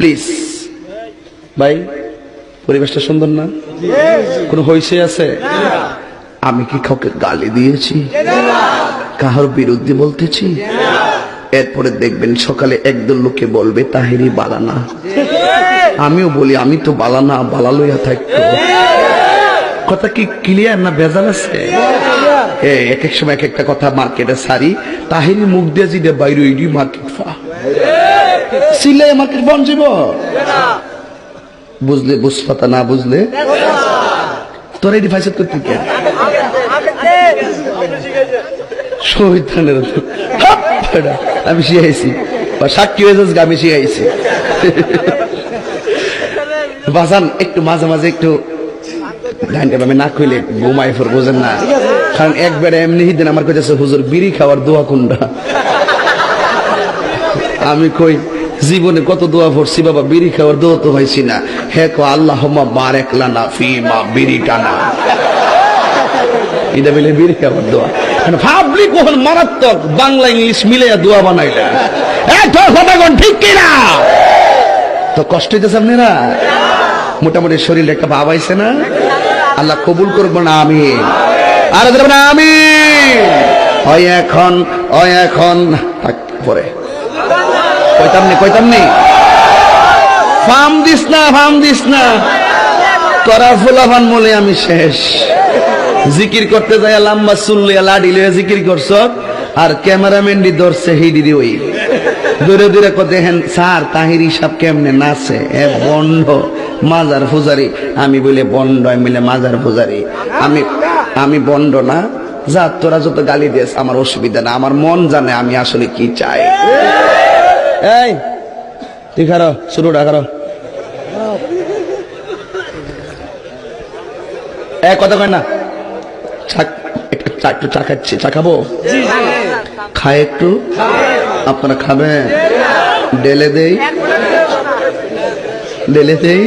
Please ভাই, পরিবেশটা সুন্দর না? কোন হইছে আছে? আমি কি কাউকে গালি দিয়েছি, কাহার বিরুদ্ধে বলতেছি? এরপরে দেখবেন সকালে একদল লোকে বলবে তাহেরি বালানা, আমিও বলি আমি তো বালানা, বালা লইয়া থাকতো। কথা কি ক্লিয়ার না ভেজাল আছে? এক এক সময় এক একটা কথা মার্কেটে সারি, তাহেরি মুখ দিয়ে যেটা বাইরে ওইটি মার্কেট ফা সিলে মার্কেট বন যাব। বুঝলে বুঝপাতা, না বুঝলে তোর এটি ফাইসেট করতে কে শহীদানের আমি শিখাইছি, বা সাক্ষী হয়ে যাচ্ছে আমি শিখাইছি। বাজান একটু মাঝে মাঝে একটু আমি না কইলে ঘুমাই ফোর, বোঝেন না? কারণ একবারে এমনি দিন আমার কাছে হুজুর বিড়ি খাওয়ার দোয়া কোনটা? আমি কই জীবনে কত দোয়া পড়ছি বাবা, বিড়ি খাওয়ার দোয়া তো হয়েছি না। হে কো আল্লাহুম্মা বারিক লানা ফিমা বিড়ি টানা, এটা বলে বিড়ি খাওয়ার দোয়া। ভাবলি কখন মারাত্মক বাংলা ইংলিশ মিলাইয়া দোয়া বানাইলা, ঠিক কিনা? তো কষ্ট হইতেছে আপনারা? মোটামুটি শরীরে একটা ভাব আইছে না? আল্লাহ কবুল করবো না? আমি আর না আমি হয় এখন পরে কইতামনি ফার্ম দিস না করা ফুলাফান বলে আমি শেষ। জিকির করতে যায় লম্বা চুল্লিয়া লাডি লইয়া জিকির করছ, আর ক্যামেরাম্যান ধরছে হিডি ওই দূরে দূরে দেখেন স্যার তাহিরি সাহেব কেমনে নাচে, এ বন্ড মাজার পূজারি। আমি বলে বন্ড, আমি বলে মাজার পূজারি। আমি বন্ড না, যা তোরা যত গালি দিস আমার অসুবিধা না, আমার মন জানে আমি আসলে কি চাই। এই তুই খারো, শুরুটা খারো। কথা কয় না, একটু চা খাচ্ছি, চা খাবো? খায় একটু, আপনারা খাবেন? ডেলে দেই